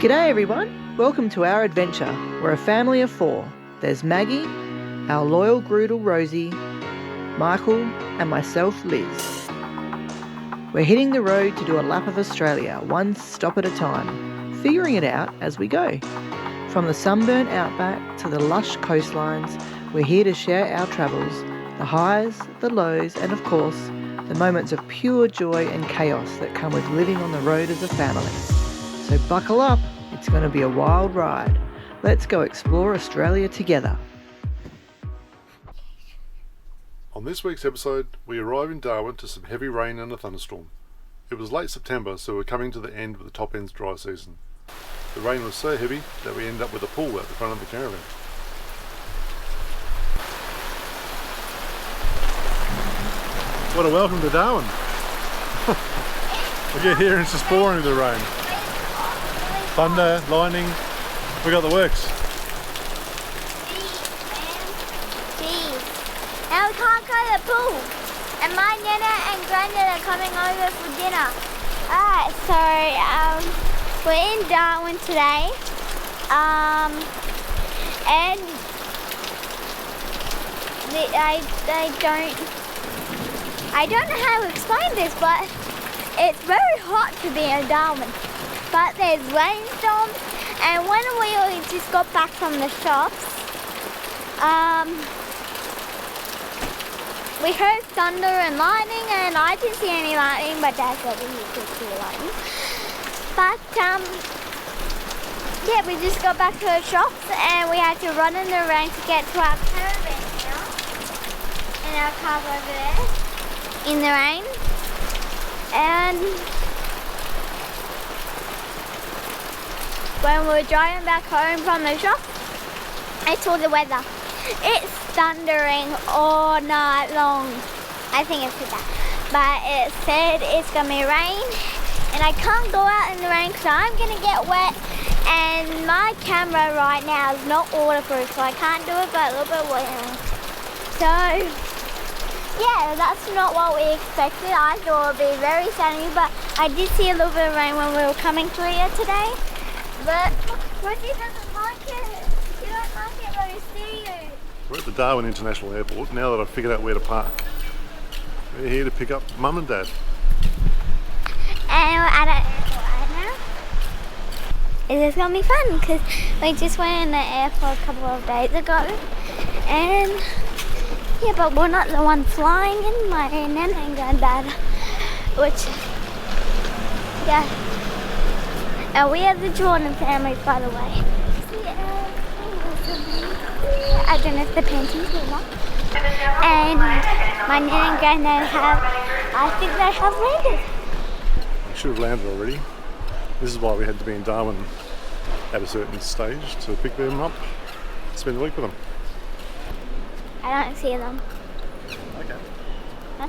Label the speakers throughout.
Speaker 1: G'day everyone, welcome to our adventure. We're a family of 4. There's Maggie, our loyal Groodle Rosie, Michael and myself Liz. We're hitting the road to do a lap of Australia, one stop at a time, figuring it out as we go. From the sunburnt outback to the lush coastlines, we're here to share our travels, the highs, the lows and of course, the moments of pure joy and chaos that come with living on the road as a family. So buckle up, it's going to be a wild ride. Let's go explore Australia together.
Speaker 2: On this week's episode, we arrive in Darwin to some heavy rain and a thunderstorm. It was late September, so we're coming to the end of the top end's dry season. The rain was so heavy that we ended up with a pool at the front of the caravan. What a welcome to Darwin! We get here and it's just pouring with the rain. Thunder, lightning, we got the works.
Speaker 3: Jeez. Now we can't go to the pool. And my nana and granddad are coming over for dinner. Alright, so we're in Darwin today. And I don't know how to explain this, but it's very hot to be in Darwin. But there's rainstorms, and when we just got back from the shops, we heard thunder and lightning, and I didn't see any lightning, but Dad said he could see lightning. But yeah, we just got back to the shops, and we had to run in the rain to get to our caravan now, and our car over there in the rain, and when we were driving back home from the shop, I saw the weather. It's thundering all night long. I think it's that. But it said it's going to be rain, and I can't go out in the rain because I'm going to get wet, and my camera right now is not waterproof, so I can't do it, but a little bit wet. So, yeah, that's not what we expected. I thought it would be very sunny, but I did see a little bit of rain when we were coming through here today. But Rosie doesn't like it. You don't like it, Rosie, do you?
Speaker 2: We're at the Darwin International Airport now that I've figured out where to park. We're here to pick up Mum and Dad.
Speaker 3: And we're at an airport right now. It's going to be fun because we just went in the airport a couple of days ago. And yeah, but we're not the one flying in, my nana and granddad. Which, yeah. And we are the Jordan family, by the way. I don't know if the paintings or not. And my nana and granddad I think they have landed.
Speaker 2: We should have landed already. This is why we had to be in Darwin at a certain stage to pick them up, spend the week with them.
Speaker 3: I don't see them.
Speaker 2: Okay.
Speaker 3: Huh?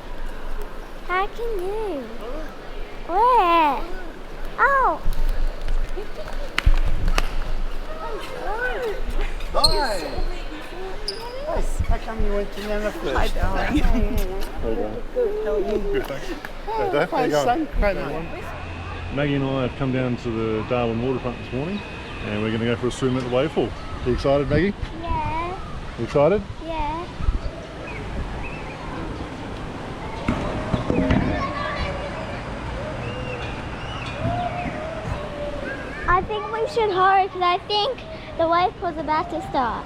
Speaker 3: How can you? Where? Oh!
Speaker 4: Hi! How come you went to Nana first?
Speaker 1: Hi darling.
Speaker 2: How you going?
Speaker 4: Good, how are you?
Speaker 2: Good, thanks. Hey Dave, how you going?
Speaker 4: Great, mate.
Speaker 2: Maggie and I have come down to the Darwin Waterfront this morning and we're going to go for a swim at the wave pool. You excited, Maggie?
Speaker 3: Yeah.
Speaker 2: You excited?
Speaker 3: Yeah. I think we should hurry because I think the wave pool's about to start.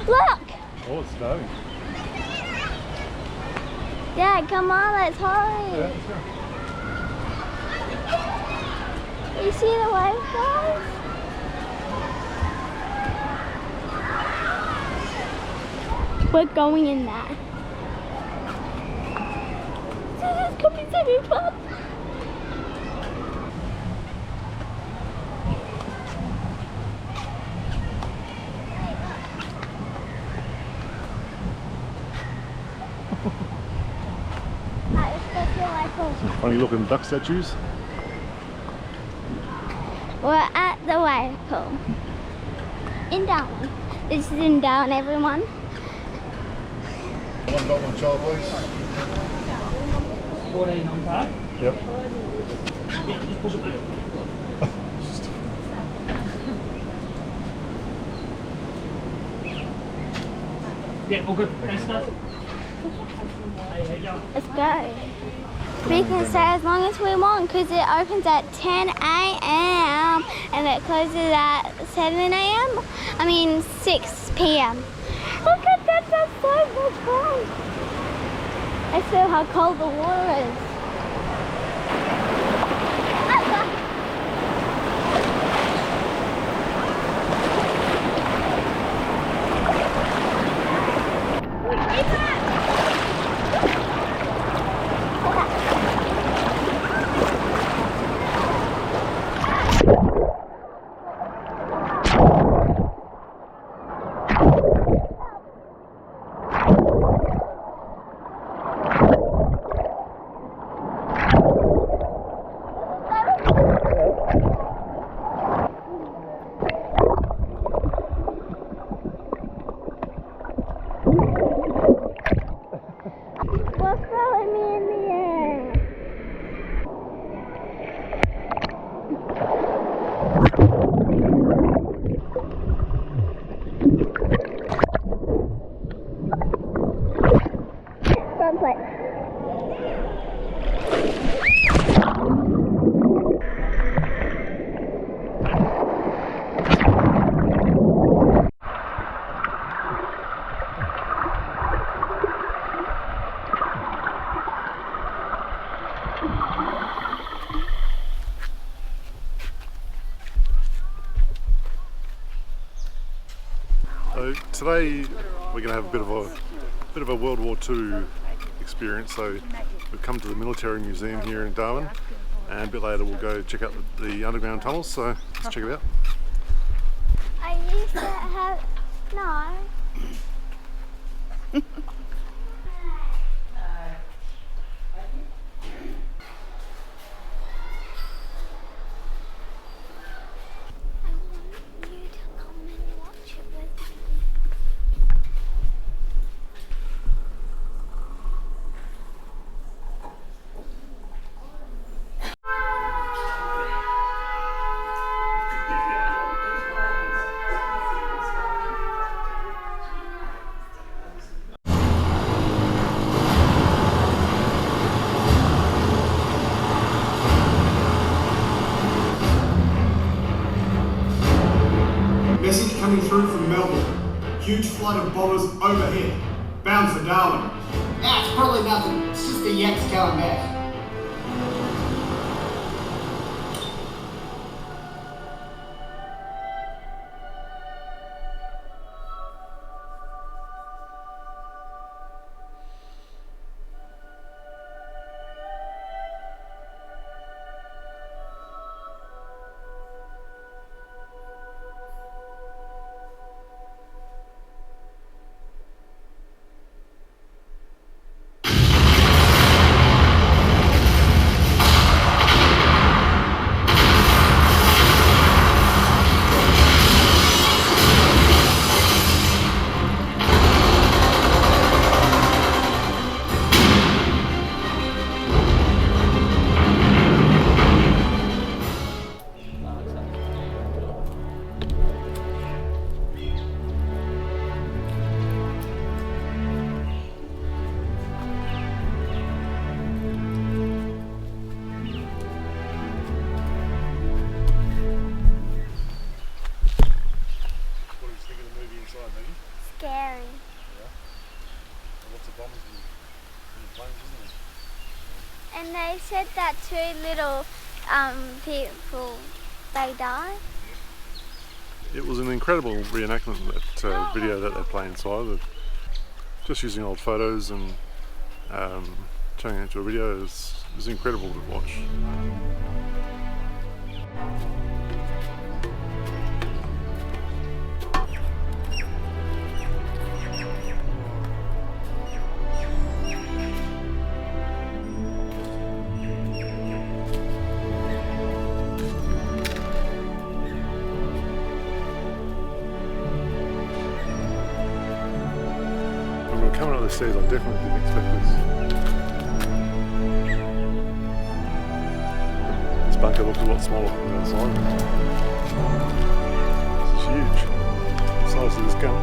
Speaker 3: Look!
Speaker 2: Oh, it's starting.
Speaker 3: Dad, come on, let's hurry.
Speaker 2: Yeah, let's go.
Speaker 3: You see the wave guys? We're going in that. This could be so fun.
Speaker 2: Some funny looking duck statues.
Speaker 3: We're at the wave pool in Darwin. This is in Darwin, everyone.
Speaker 2: One dog, one child, please.
Speaker 4: 14 on card.
Speaker 2: Yep.
Speaker 5: Yeah, all good. Thanks, guys.
Speaker 3: Let's go. We can stay as long as we want because it opens at 10 a.m. and it closes at 7 a.m. I mean 6 p.m. Look at that, that's so much fun. I feel how cold the water is. What's throwing me in the air? Front foot.
Speaker 2: So today we're going to have a bit of a World War II experience. So we've come to the Military Museum here in Darwin, and a bit later we'll go check out the underground tunnels. So let's check it out.
Speaker 3: I used to have no.
Speaker 6: Message coming through from Melbourne. Huge flood of bombers overhead. Bound for Darwin.
Speaker 4: Ah, it's probably nothing. It's just the yaks going back.
Speaker 3: Scary.
Speaker 2: Lots of bombers in the planes, isn't there?
Speaker 3: And they said that 2 little people, they died.
Speaker 2: It was an incredible reenactment, that video that they play inside. Of just using old photos and turning it into a video is incredible to watch. Coming up the stairs, I definitely didn't expect this. This bunker looks a lot smaller from the outside. This is huge. The size of this gun.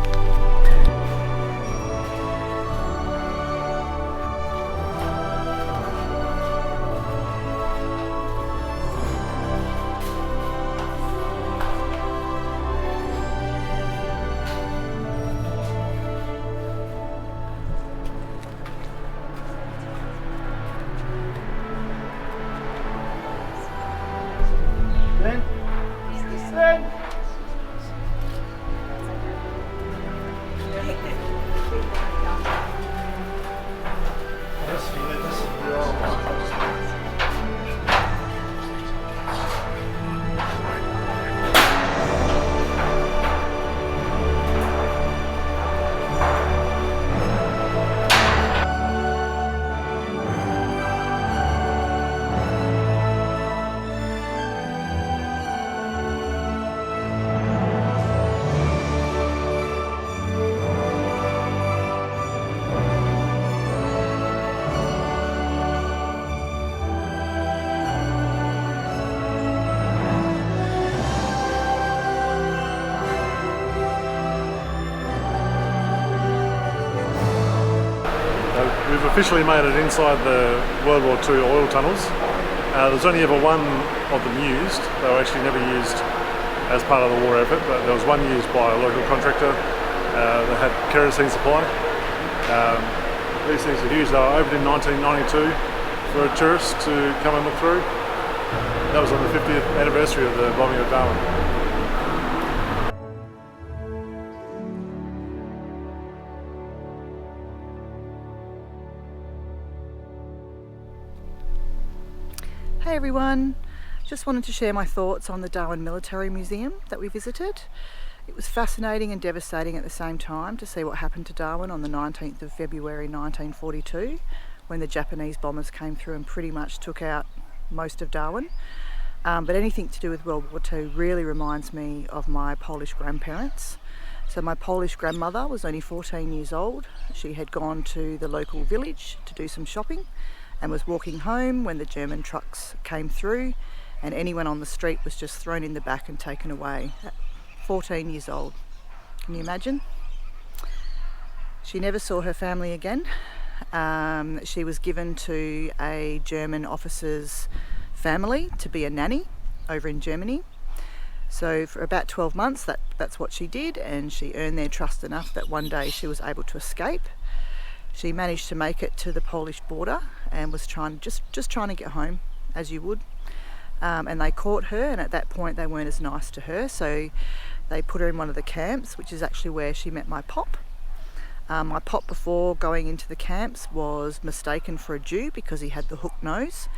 Speaker 2: we've officially made it inside the World War II oil tunnels. There's only ever one of them used. They were actually never used as part of the war effort, but there was one used by a local contractor that had kerosene supply. These things are huge. They were opened in 1992 for tourists to come and look through. That was on the 50th anniversary of the bombing of Darwin.
Speaker 1: Hey everyone, just wanted to share my thoughts on the Darwin Military Museum that we visited. It was fascinating and devastating at the same time to see what happened to Darwin on the 19th of February 1942 when the Japanese bombers came through and pretty much took out most of Darwin. But anything to do with World War II really reminds me of my Polish grandparents. So my Polish grandmother was only 14 years old. She had gone to the local village to do some shopping and was walking home when the German trucks came through, and anyone on the street was just thrown in the back and taken away. At 14 years old. Can you imagine? She never saw her family again. She was given to a German officer's family to be a nanny over in Germany. So for about 12 months that's what she did, and she earned their trust enough that one day she was able to escape. She managed to make it to the Polish border and was trying to get home, as you would. And they caught her, and at that point they weren't as nice to her, so they put her in one of the camps, which is actually where she met my pop. My pop, before going into the camps, was mistaken for a Jew because he had the hooked nose,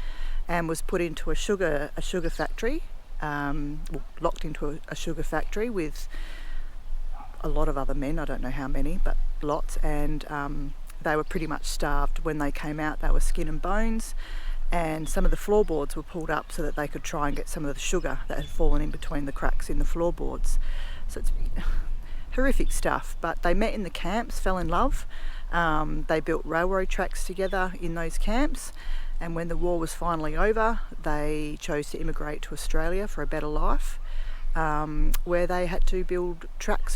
Speaker 1: and was put into a sugar factory, locked into a sugar factory with a lot of other men. I don't know how many, but lots. And they were pretty much starved when they came out. They were skin and bones, and some of the floorboards were pulled up so that they could try and get some of the sugar that had fallen in between the cracks in the floorboards. So it's horrific stuff. But they met in the camps, fell in love. They built railroad tracks together in those camps, and when the war was finally over, they chose to immigrate to Australia for a better life, where they had to build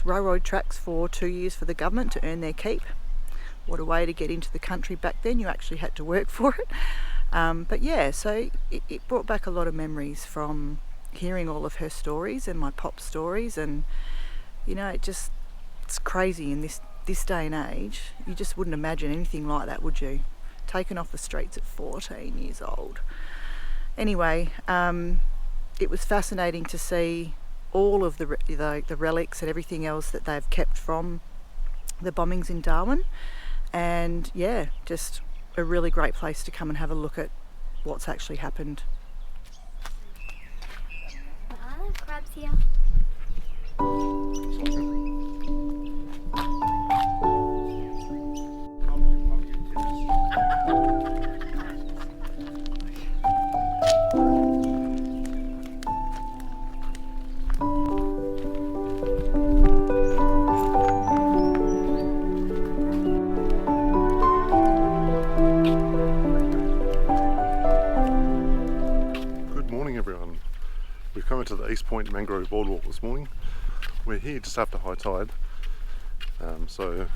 Speaker 1: railroad tracks for 2 years for the government to earn their keep. What a way to get into the country back then. You actually had to work for it. But yeah, so it brought back a lot of memories from hearing all of her stories and my pop stories, and you know, it's crazy in this day and age. You just wouldn't imagine anything like that, would you? Taken off the streets at 14 years old. Anyway, it was fascinating to see all of the relics and everything else that they've kept from the bombings in Darwin, and yeah, just a really great place to come and have a look at what's actually happened.
Speaker 3: Crabs here.
Speaker 2: We've come into the East Point Mangrove Boardwalk this morning. We're here just after high tide, so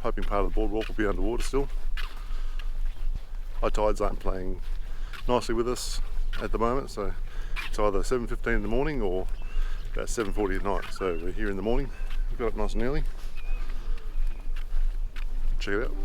Speaker 2: hoping part of the boardwalk will be underwater still. High tides aren't playing nicely with us at the moment, so it's either 7:15 in the morning or about 7:40 at night. So we're here in the morning. We've got up nice and early. Check it out.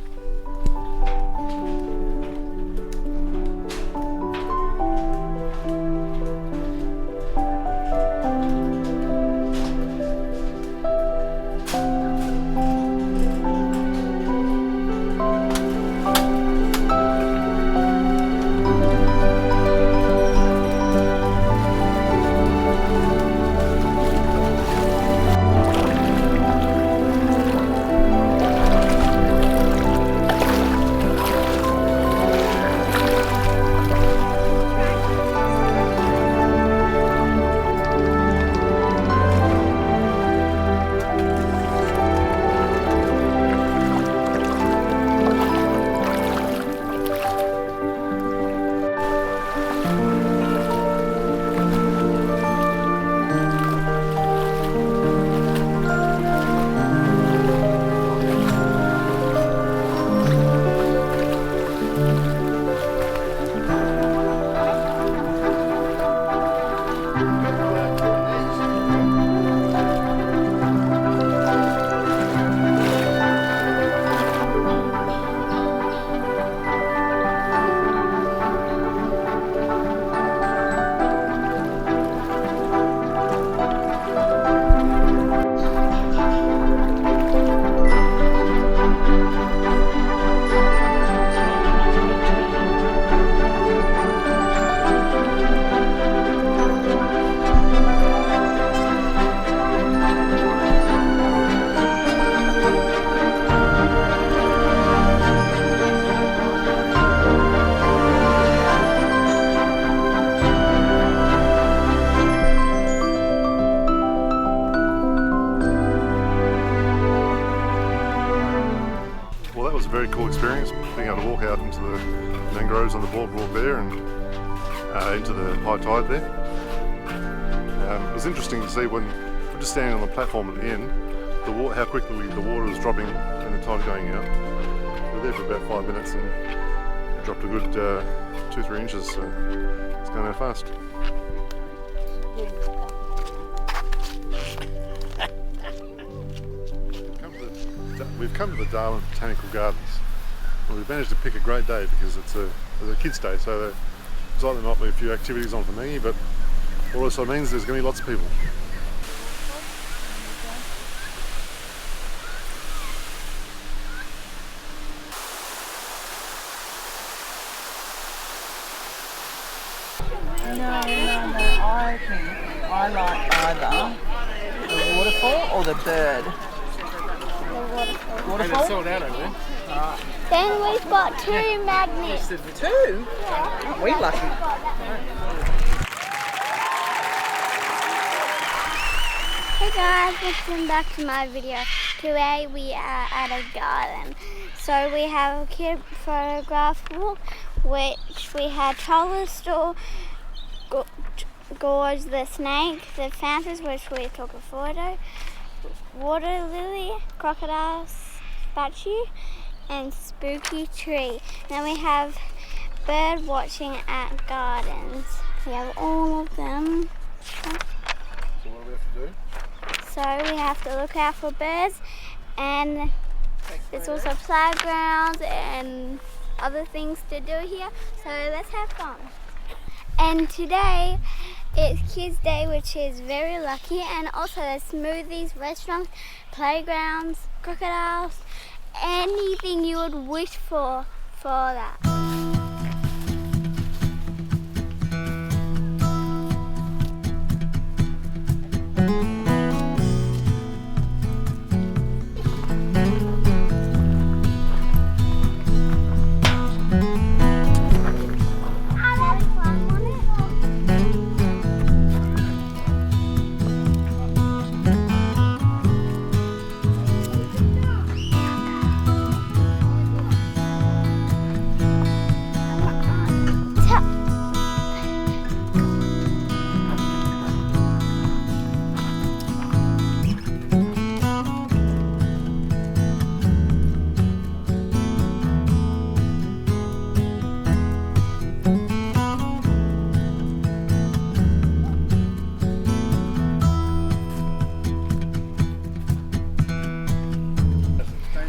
Speaker 2: experience, being able to walk out into the mangroves on the boardwalk there and into the high tide there. It was interesting to see when we're just standing on the platform at the end, how quickly the water was dropping and the tide going out. We were there for about 5 minutes and it dropped a good 2-3 inches, so it's going out fast. We've come to the Darwin Botanical Gardens. Well, we've managed to pick a great day because it's a kids' day, so there's likely not be a few activities on for me, but all this means there's going to be lots of people.
Speaker 1: No, I think I like either the waterfall or the bird. Waterfall?
Speaker 4: sold out over there.
Speaker 3: Then we've got 2 magnets.
Speaker 1: 2?
Speaker 3: Yeah.
Speaker 1: Aren't we lucky?
Speaker 3: Hey guys, welcome back to my video. Today we are at a garden. So we have a kid photograph walk, which we had Charles Store, Gorge the snake, the fountains, which we took a photo, water lily, crocodile statue, and spooky tree. Then we have bird watching at gardens. We have all of them.
Speaker 2: So what do we have to do?
Speaker 3: So we have to look out for birds, and there's also playgrounds and other things to do here. So let's have fun. And today it's Kids Day, which is very lucky, and also there's smoothies, restaurants, playgrounds, crocodiles, anything you would wish for that.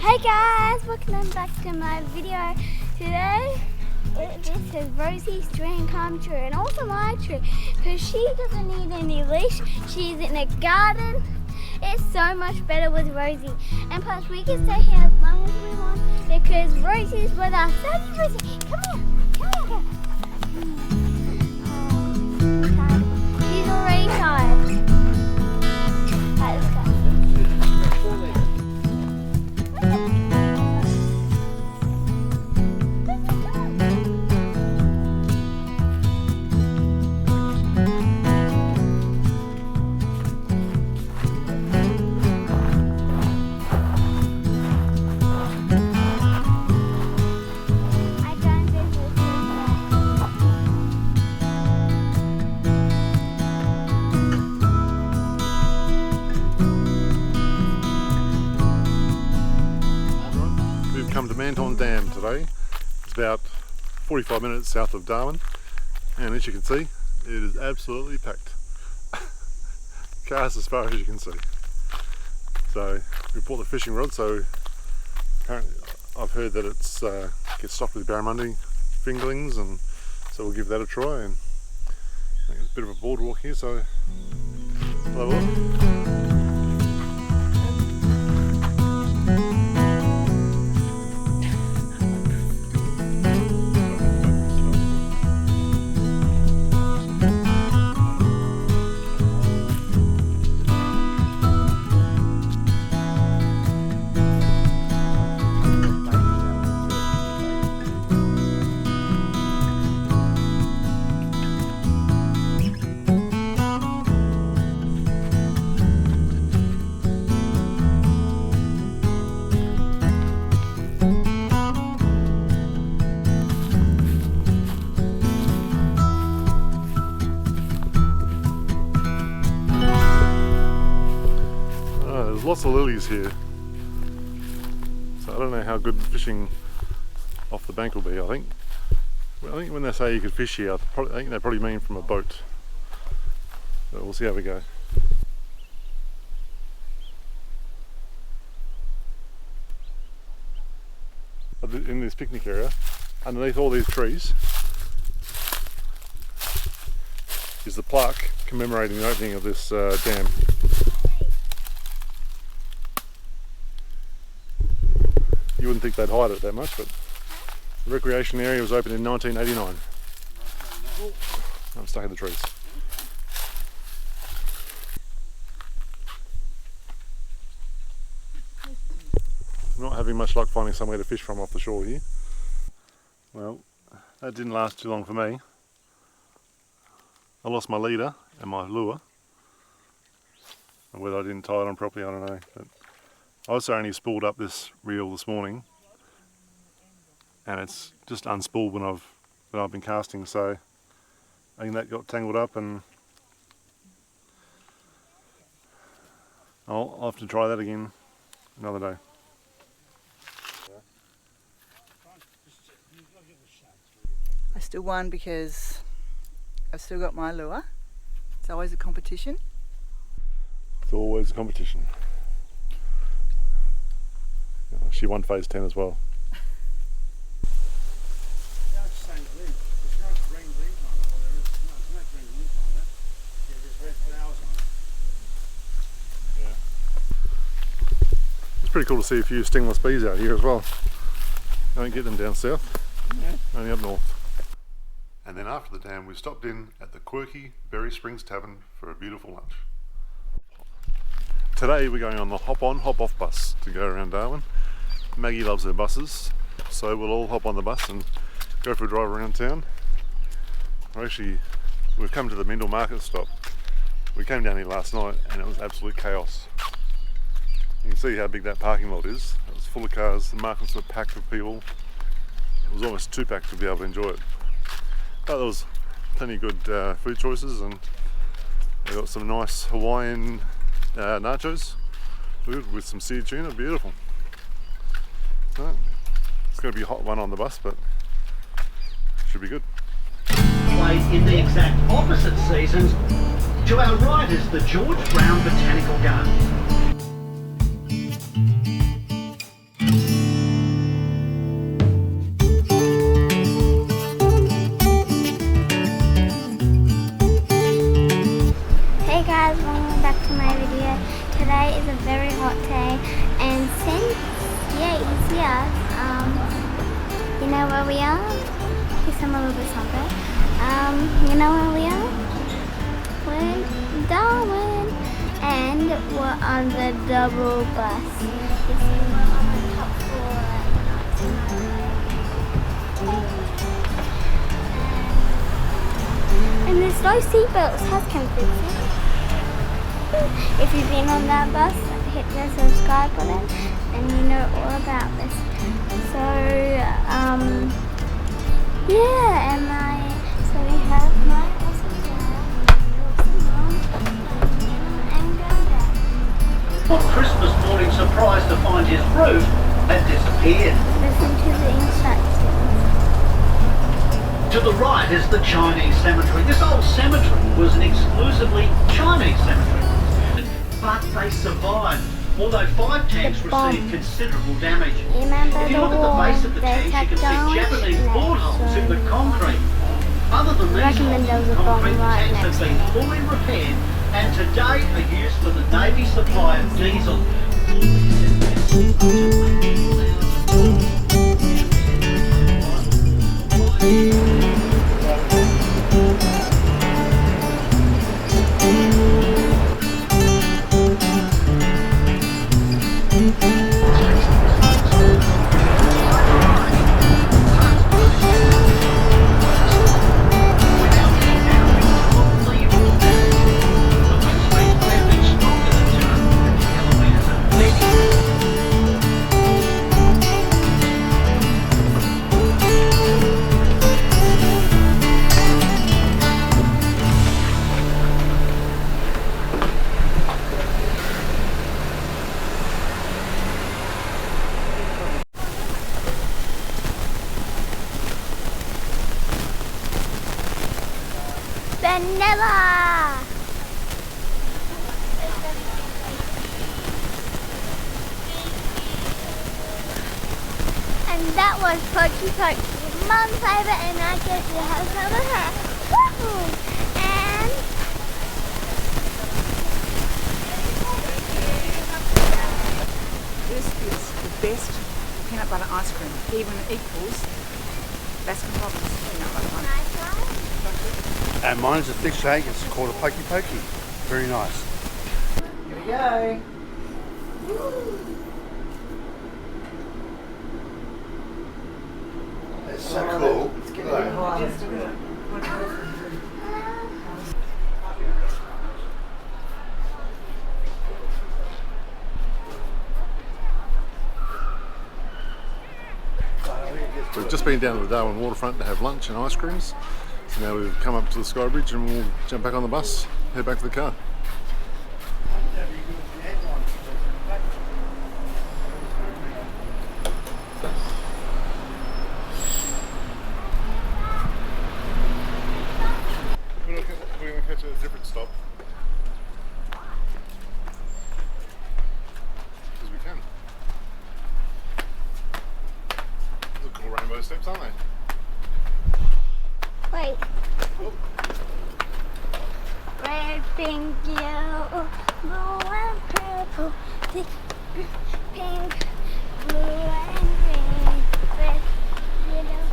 Speaker 3: Hey guys, welcome back to my video. Today, this is Rosie's dream come true, and also my tree, because she doesn't need any leash. She's in a garden. It's so much better with Rosie, and plus we can stay here as long as we want because Rosie's with us. Daddy, Rosie, come here, come here. She's already tired. Let's go.
Speaker 2: Come to Manton Dam today. It's about 45 minutes south of Darwin, and as you can see, it is absolutely packed. Cars as far as you can see. So we bought the fishing rod, so apparently I've heard that it's gets stocked with barramundi fingerlings, and so we'll give that a try. And I think it's a bit of a boardwalk here, so we'll have a look. There's lots of lilies here. So I don't know how good fishing off the bank will be. I think when they say you could fish here, I think they probably mean from a boat. But we'll see how we go. In this picnic area, underneath all these trees, is the plaque commemorating the opening of this dam. You wouldn't think they'd hide it that much, but the recreation area was opened in 1989. I'm stuck in the trees. I'm not having much luck finding somewhere to fish from off the shore here. Well, that didn't last too long for me. I lost my leader and my lure. And whether I didn't tie it on properly, I don't know. But I also only spooled up this reel this morning, and it's just unspooled when I've been casting. So I think that got tangled up, and I'll have to try that again another day.
Speaker 1: I still won because I've still got my lure. It's always a competition.
Speaker 2: It's always a competition. She won phase 10 as well. It's pretty cool to see a few stingless bees out here as well. I don't get them down south, only up north. And then after the dam, we stopped in at the quirky Berry Springs Tavern for a beautiful lunch. Today we're going on the hop-on, hop-off bus to go around Darwin. Maggie loves her buses, so we'll all hop on the bus and go for a drive around town. We've come to the Mindle Market stop. We came down here last night and it was absolute chaos. You can see how big that parking lot is. It was full of cars, the markets were packed with people. It was almost too packed to be able to enjoy it. But there was plenty of good food choices, and they got some nice Hawaiian nachos with some seared tuna, beautiful. So, it's going to be a hot one on the bus, but should be good.
Speaker 5: Played in the exact opposite seasons. To our right is the George Brown Botanical Gardens.
Speaker 3: Hey guys, welcome back to my video. Today is a very hot day, and since it's here, you know where we are? Here's some a little bit something. You know where we are? We're in Darwin, and we're on the double bus. You see, we're on the top floor and there's no seatbelts. Has come through. If you've been on that bus, hit the subscribe button and you know all about this. So, yeah, so we have my awesome dad, and granddad.
Speaker 5: On Christmas morning, surprised to find his roof had disappeared.
Speaker 3: Listen to the instructions.
Speaker 5: To the right is the Chinese cemetery. This old cemetery was an exclusively Chinese cemetery. But they survived, although 5 tanks received considerable damage.
Speaker 3: Remember
Speaker 5: If you look at the base of the tanks, you can see Japanese bullet holes in the concrete. Other than these
Speaker 3: recommend
Speaker 5: holes
Speaker 3: there was
Speaker 5: in
Speaker 3: a bomb
Speaker 5: concrete, the
Speaker 3: right
Speaker 5: tanks have
Speaker 3: next
Speaker 5: been fully repaired and today are used for the Navy supply of diesel.
Speaker 3: umbrella. And that was Pokey Pokey, Mum's favourite, and I get to have some of her. Woohoo! And
Speaker 7: This is the best peanut butter ice cream, even equals Baskin Robbins peanut butter ice
Speaker 3: nice one.
Speaker 7: cream.
Speaker 4: And mine's a fish egg. It's called a pokey pokey. Very nice.
Speaker 1: Here we go.
Speaker 4: It's so cool.
Speaker 1: It's getting a bit high.
Speaker 2: We've just been down to the Darwin Waterfront to have lunch and ice creams. So now we've come up to the Sky Bridge and we'll jump back on the bus, head back to the car. We're going to catch a different stop. Because we can. Those are cool rainbow steps, aren't they?
Speaker 3: Wait.
Speaker 2: Oh.
Speaker 3: Red, pink, yellow, blue and purple, pink, blue and green, red, yellow.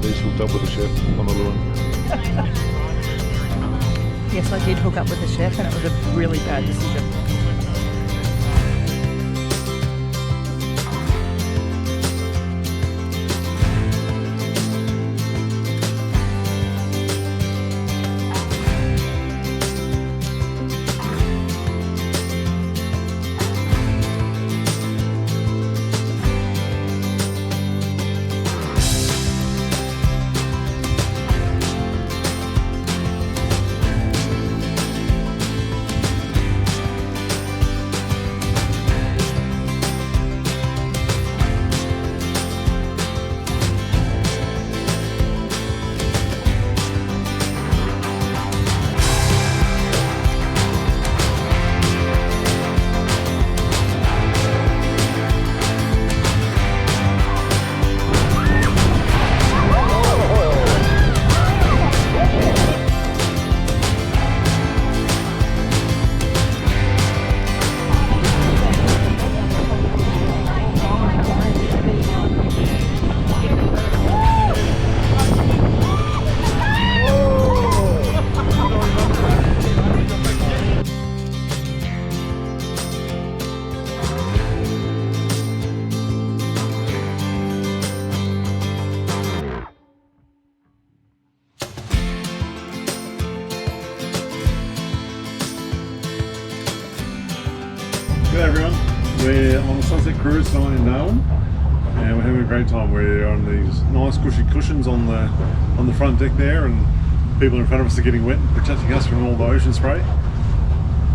Speaker 2: He's hooked up with the chef on the Lewin.
Speaker 1: Yes, I did hook up with the chef and it was a really bad decision.
Speaker 2: G'day everyone, we're on the Sunset Cruise tonight in Darwin and we're having a great time. We're on these nice cushy cushions on the front deck there, and people in front of us are getting wet, protecting us from all the ocean spray.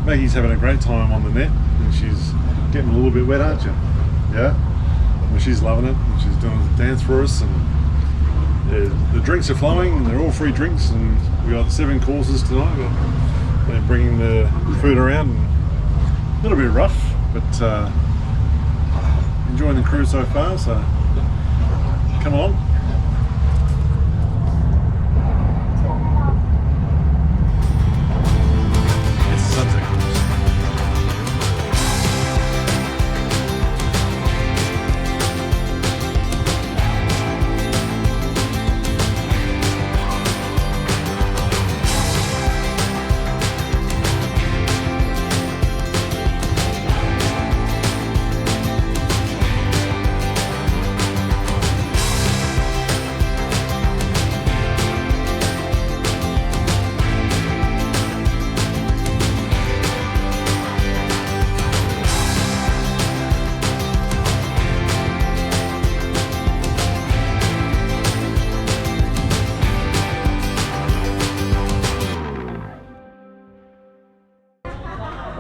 Speaker 2: Maggie's having a great time on the net and she's getting a little bit wet, aren't you? Yeah? Well, she's loving it and she's doing a dance for us, and the drinks are flowing and they're all free drinks, and we got 7 courses tonight. They're bringing the food around. A little bit rough, but enjoying the cruise so far, so come along. It's the Sunset Cruise.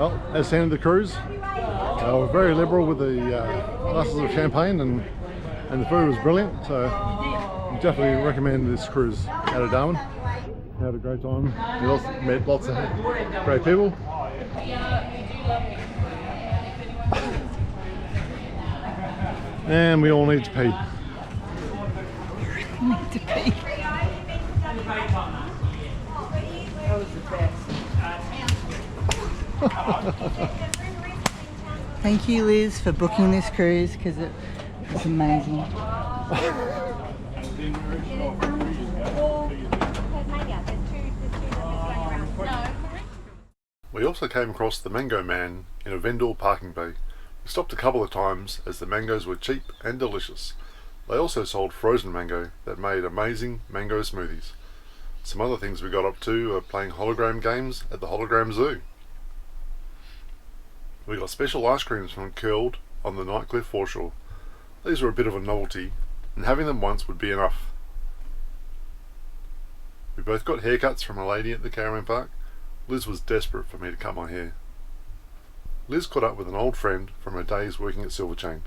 Speaker 2: Well, that's the end of the cruise. We're very liberal with the glasses of champagne, and the food was brilliant, so we definitely recommend this cruise out of Darwin. We had a great time. We also met lots of great people. And we all need to pee.
Speaker 7: Need to pee. That was the best.
Speaker 1: Thank you, Liz, for booking this cruise because it was amazing.
Speaker 2: We also came across the Mango Man in a vendor parking bay. We stopped a couple of times as the mangoes were cheap and delicious. They also sold frozen mango that made amazing mango smoothies. Some other things we got up to are playing hologram games at the Hologram Zoo. We got special ice creams from Curled on the Nightcliff foreshore. These were a bit of a novelty, and having them once would be enough. We both got haircuts from a lady at the caravan park. Liz was desperate for me to cut my hair. Liz caught up with an old friend from her days working at Silver Chain.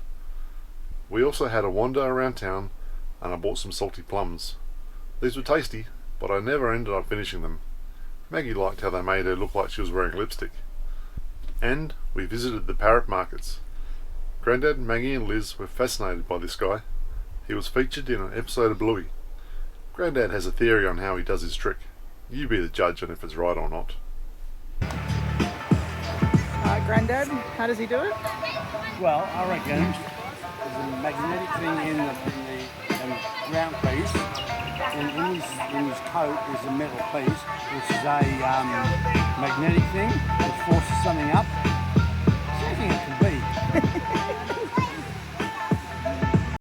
Speaker 2: We also had a wander around town, and I bought some salty plums. These were tasty, but I never ended up finishing them. Maggie liked how they made her look like she was wearing lipstick. And we visited the parrot markets. Grandad, Maggie and Liz were fascinated by this guy. He was featured in an episode of Bluey. Grandad has a theory on how he does his trick. You be the judge on if it's right or not.
Speaker 1: Grandad, how does he do it?
Speaker 4: Well, I reckon there's a magnetic thing in the ground piece, and in his coat is a metal piece, which is a magnetic thing which forces something up,